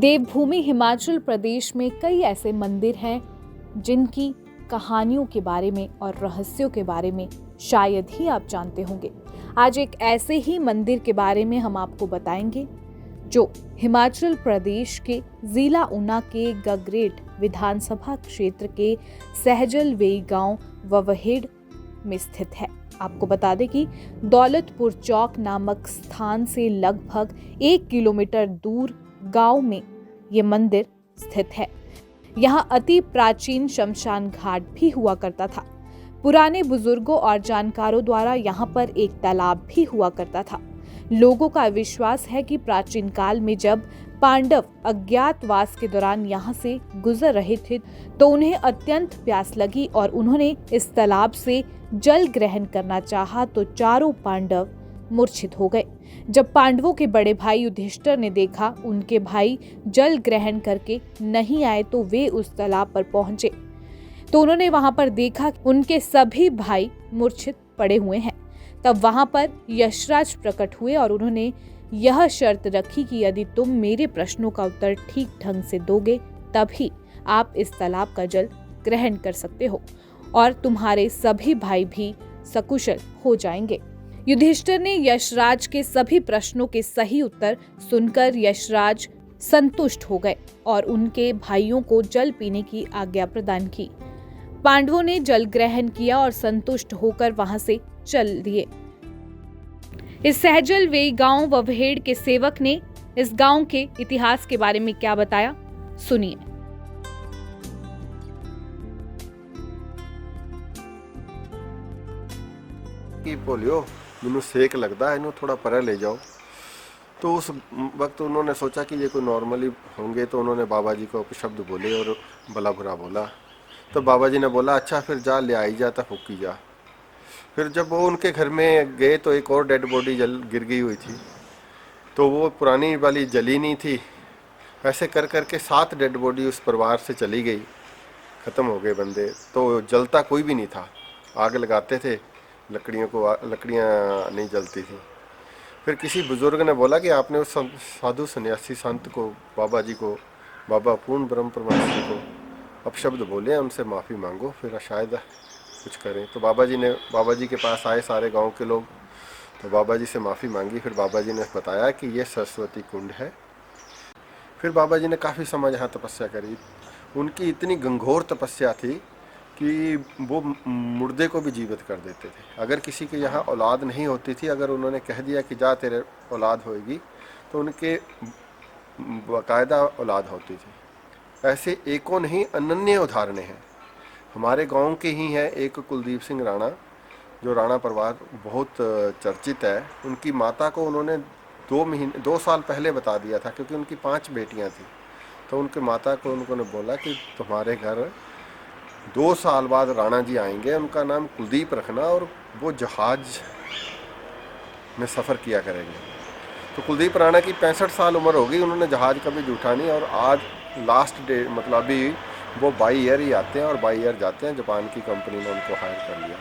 देवभूमि हिमाचल प्रदेश में कई ऐसे मंदिर हैं जिनकी कहानियों के बारे में और रहस्यों के बारे में शायद ही आप जानते होंगे। आज एक ऐसे ही मंदिर के बारे में हम आपको बताएंगे जो हिमाचल प्रदेश के जिला ऊना के गगरेट विधानसभा क्षेत्र के सहजल वेई गांव ववहेड़ में स्थित है। आपको बता दें कि दौलतपुर चौक नामक स्थान से लगभग 1 किलोमीटर दूर गांव में ये मंदिर स्थित है। यहाँ अति प्राचीन शमशान घाट भी हुआ करता था। पुराने बुजुर्गों और जानकारों द्वारा यहाँ पर एक तालाब भी हुआ करता था। लोगों का विश्वास है कि प्राचीन काल में जब पांडव अज्ञातवास के दौरान यहाँ से गुजर रहे थे तो उन्हें अत्यंत प्यास लगी और उन्होंने इस तालाब से जल ग्रहण करना चाहा तो चारों पांडव मूर्छित हो गए। जब पांडवों के बड़े भाई युधिष्ठिर ने देखा उनके भाई जल ग्रहण करके नहीं आए तो वे उस तालाब पर पहुंचे तो उन्होंने वहां पर देखा उनके सभी भाई मूर्छित पड़े हुए हैं। तब वहां पर यशराज प्रकट हुए और उन्होंने यह शर्त रखी कि यदि तुम मेरे प्रश्नों का उत्तर ठीक ढंग से दोगे तभी आप इस तालाब का जल ग्रहण कर सकते हो और तुम्हारे सभी भाई भी सकुशल हो जाएंगे। युधिष्ठिर ने यशराज के सभी प्रश्नों के सही उत्तर सुनकर यशराज संतुष्ट हो गए और उनके भाइयों को जल पीने की आज्ञा प्रदान की। पांडवों ने जल ग्रहण किया और संतुष्ट होकर वहां से चल दिए। इस सहजल वेई गांव ववहेड़ के सेवक ने इस गांव के इतिहास के बारे में क्या बताया, सुनिए। बोलियो मैनू सेक लगता है, इन्हों थोड़ा परे ले जाओ। तो उस वक्त उन्होंने सोचा कि ये कोई नॉर्मली होंगे तो उन्होंने बाबा जी को अपशब्द बोले और भला बुरा बोला। तो बाबा जी ने बोला अच्छा फिर जा ले आई जा, तो फूकी जा। फिर जब वो उनके घर में गए तो एक और डेड बॉडी गिर गई हुई थी, तो वो पुरानी वाली जली नहीं थी। ऐसे कर करके 7 डेड बॉडी उस परिवार से चली गई, ख़त्म हो गए बंदे। तो जलता कोई भी नहीं था, आग लगाते थे लकड़ियाँ नहीं जलती थी। फिर किसी बुज़ुर्ग ने बोला कि आपने उस साधु सन्यासी संत को, बाबा जी को, बाबा पूर्ण ब्रह्म परमात्मा को अपशब्द बोले, उनसे माफ़ी मांगो फिर शायद कुछ करें। तो बाबा जी के पास आए सारे गांव के लोग, तो बाबा जी से माफ़ी मांगी। फिर बाबा जी ने बताया कि ये सरस्वती कुंड है। फिर बाबा जी ने काफ़ी समय यहाँ तपस्या करी। उनकी इतनी घंघोर तपस्या थी कि वो मुर्दे को भी जीवित कर देते थे। अगर किसी के यहाँ औलाद नहीं होती थी, अगर उन्होंने कह दिया कि जा तेरे औलाद होएगी, तो उनके बाकायदा औलाद होती थी। ऐसे एकों नहीं अनन्य उदाहरण हैं। हमारे गांव के ही हैं एक कुलदीप सिंह राणा, जो राणा परिवार बहुत चर्चित है। उनकी माता को उन्होंने 2 साल पहले बता दिया था, क्योंकि उनकी 5 बेटियां थी। तो उनके माता को उन्होंने बोला कि तुम्हारे घर 2 साल बाद राणा जी आएंगे, उनका नाम कुलदीप रखना और वो जहाज में सफ़र किया करेंगे। तो कुलदीप राणा की 65 साल उम्र होगी, उन्होंने जहाज कभी जूठा नहीं। और आज लास्ट डे मतलब अभी वो बाई ईयर ही आते हैं और बाई ईयर जाते हैं। जापान की कंपनी ने उनको हायर कर लिया।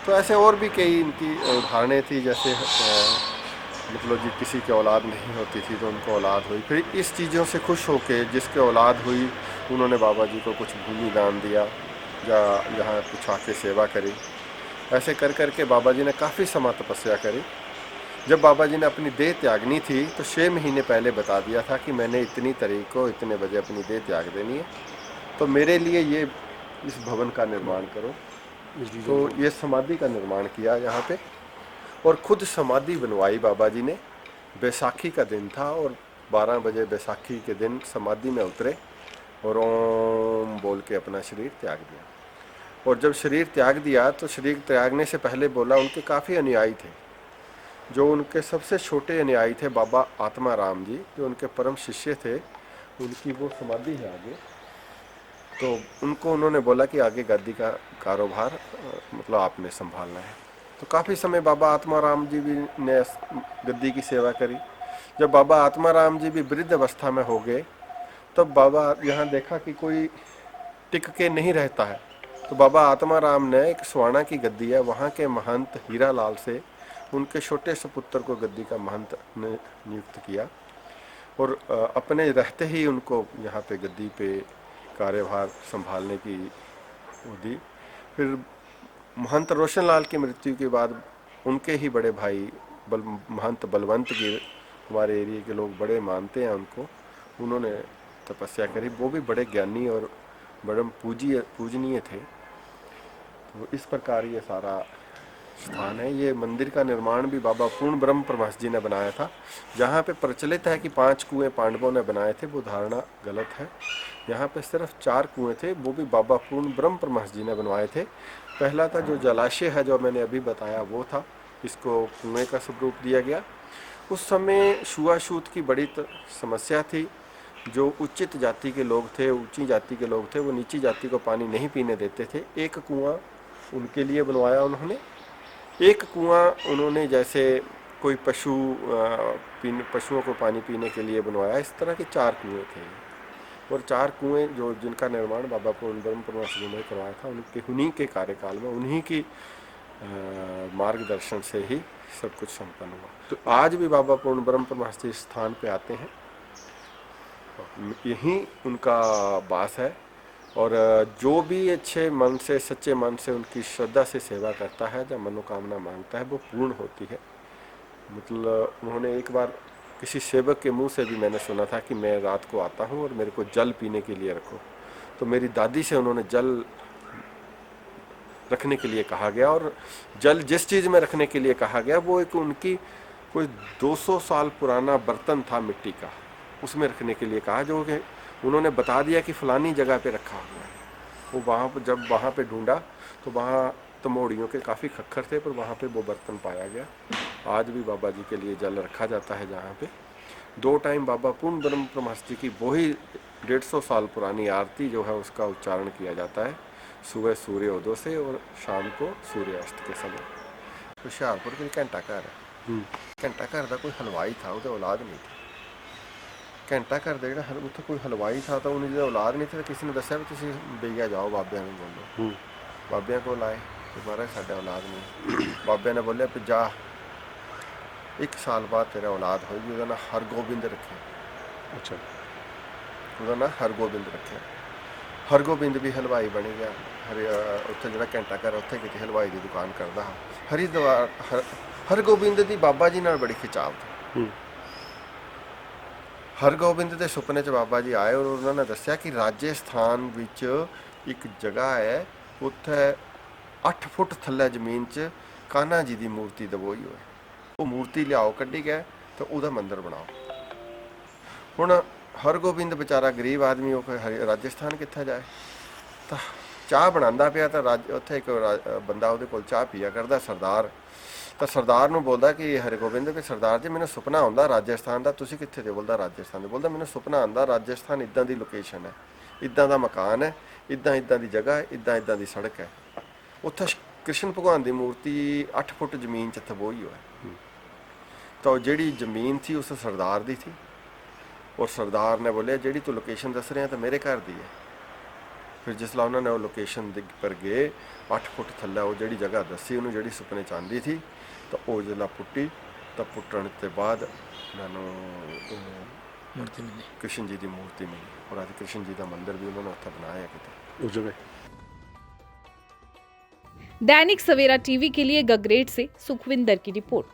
तो ऐसे और भी कई इनकी उदाहरणें थी, जैसे मतलब जी किसी की औलाद नहीं होती थी तो उनको औलाद हुई। फिर इस चीज़ों से खुश होके जिसके औलाद हुई उन्होंने बाबा जी को कुछ भूमि दान दिया या जहाँ कुछ आके सेवा करी। ऐसे कर करके बाबा जी ने काफ़ी समय तपस्या करी। जब बाबा जी ने अपनी देह त्यागनी थी तो 6 महीने पहले बता दिया था कि मैंने इतनी तारीख को इतने बजे अपनी देह त्याग देनी है, तो मेरे लिए ये इस भवन का निर्माण करो। तो ये समाधि का निर्माण किया यहाँ पे और खुद समाधि बनवाई बाबा जी ने। बैसाखी का दिन था और 12 बजे बैसाखी के दिन समाधि में उतरे और ओम बोल के अपना शरीर त्याग दिया। और जब शरीर त्याग दिया तो शरीर त्यागने से पहले बोला, उनके काफ़ी अनुयायी थे। जो उनके सबसे छोटे अनुयायी थे बाबा आत्मा राम जी, जो उनके परम शिष्य थे, उनकी वो समाधि है आगे। तो उनको उन्होंने बोला कि आगे गद्दी का कारोबार मतलब आपने संभालना है। तो काफ़ी समय बाबा आत्मा राम जी भी ने गद्दी की सेवा करी। जब बाबा आत्मा राम जी भी वृद्ध अवस्था में हो गए तब बाबा यहाँ देखा कि कोई टिक के नहीं रहता है, तो बाबा आत्मा राम ने एक स्वाना की गद्दी है, वहाँ के महंत हीरा लाल से उनके छोटे से पुत्र को गद्दी का महंत ने नियुक्त किया। और अपने रहते ही उनको यहाँ पे गद्दी पे कार्यभार संभालने की वो दी। फिर महंत रोशन लाल की मृत्यु के बाद उनके ही बड़े भाई महंत बलवंत गिर, हमारे एरिया के लोग बड़े मानते हैं उनको, उन्होंने तपस्या करी। वो भी बड़े ज्ञानी और बड़े पूजनीय थे। तो इस प्रकार ये सारा स्थान है। ये मंदिर का निर्माण भी बाबा पूर्ण ब्रह्म परमहंस जी ने बनाया था। जहाँ पे प्रचलित है कि 5 कुएं पांडवों ने बनाए थे, वो धारणा गलत है। यहाँ पे सिर्फ 4 कुएं थे, वो भी बाबा पूर्ण ब्रह्म परमहंस जी ने बनवाए थे। पहला था जो जलाशय है जो मैंने अभी बताया वो था, इसको कुएं का स्वरूप दिया गया। उस समय छुआछूत की बड़ी समस्या थी। जो उच्चित जाति के लोग थे, ऊंची जाति के लोग थे, वो नीची जाति को पानी नहीं पीने देते थे। एक कुआं उनके लिए बनवाया उन्होंने। एक कुआं उन्होंने जैसे कोई पशुओं को पानी पीने के लिए बनवाया। इस तरह के 4 कुएं थे और 4 कुएं जो जिनका निर्माण बाबा पूर्ण ब्रह्म परमहंस जी ने करवाया था, उन्हीं के कार्यकाल में, उन्हीं की मार्गदर्शन से ही सब कुछ संपन्न हुआ। तो आज भी बाबा पूर्ण ब्रह्म परमहंस जी स्थान पे आते हैं, यहीं उनका वास है। और जो भी अच्छे मन से, सच्चे मन से उनकी श्रद्धा से सेवा करता है, जब मनोकामना मांगता है, वो पूर्ण होती है। मतलब उन्होंने एक बार किसी सेवक के मुंह से भी मैंने सुना था कि मैं रात को आता हूँ और मेरे को जल पीने के लिए रखो। तो मेरी दादी से उन्होंने जल रखने के लिए कहा गया, और जल जिस चीज़ में रखने के लिए कहा गया वो एक उनकी कोई 200 साल पुराना बर्तन था मिट्टी का, उसमें रखने के लिए कहा, जो कि उन्होंने बता दिया कि फलानी जगह पे रखा हुआ है। वो वहाँ पर जब वहाँ पे ढूंढा तो वहाँ तमोड़ियों के काफ़ी खक्खर थे, पर वहाँ पे वो बर्तन पाया गया। आज भी बाबा जी के लिए जल रखा जाता है जहाँ पे। 2 टाइम बाबा पूर्ण ब्रह्म परमहंस जी की वही 150 साल पुरानी आरती जो है उसका उच्चारण किया जाता है, सुबह सूर्योदय से और शाम को सूर्यास्त के समय। हुशियारपुर के घंटा घर है, घंटा घर का कोई हलवाई था, उसकी औलाद नहीं थी। घंटा घर का जो उत्थे कोई हलवाई था, तो उन्हें जो औलाद नहीं थी, तो किसी ने दसिया भी तुम बेइया जाओ बाबिया ने बोलो। बाबिया को आए तो महाराज साढ़े औलाद नहीं। बाबिया ने बोलिया भी जा, 1 साल बाद तेरा औलाद होगी, उसका नाम हरगोबिंद रखे। अच्छा, उसका नाम हरगोबिंद रखे। हरगोबिंद भी हलवाई बन गया। उत्थे जो घंटा घर उत्थे किसी हलवाई की दुकान करता। हरिद्वार हरगोबिंद की बाबा जी नाल बड़ी खिंचाव थी। हरगोबिंद के सुपने च बाबा जी आए और उन्होंने दसिया कि राजस्थान विच एक जगह है, उत्थे 8 फुट थल्ले जमीन च कान्हा जी की मूर्ति दबोई हुई, वो मूर्ति लियाओ, कड्ढी गए तो उसका मंदिर बनाओ। हुण हरगोबिंद बेचारा गरीब आदमी, वो राजस्थान कित्थे जाए। तो चाह बनांदा पिया, तो उत्थे एक बंदा उहदे कोल चाह पिया करदा, सरदार। तो सरदार नूं बोलदा कि हरगोबिंद कि सरदार जी मैनूं सुपना आउंदा राजस्थान का, तुसीं कित्थे जे? बोलदा राजस्थान दे। बोलदा मैनूं सुपना आंदा राजस्थान इदां दी लोकेशन है, इदां दा मकान है, इदां इदां दी जगह है, इदां इदां दी सड़क है। उत्थे कृष्ण भगवान की मूर्ति 8 फुट जमीन च थबोई हुआ। तो जिहड़ी जमीन थी उस सरदार दी थी, और सरदार ने बोलिया जिहड़ी तू लोकेशन दस रहा तो मेरे घर दी है। फिर जिसला उन्होंने वो लोकेशन पर गए, 8 फुट थल्ले वो जिहड़ी जगह दसी उन्होंने, जिहड़ी सुपने च आंदी थी, तो वो जिसला पुट्टी, तो पुट्टण के बाद मूर्ति मिली, कृष्ण जी की मूर्ति मिली। और अज कृष्ण जी का मंदिर भी उन्होंने उत्थे बनाया किते उस जगह। दैनिक सवेरा टीवी के लिए गगरेट से सुखविंदर की रिपोर्ट।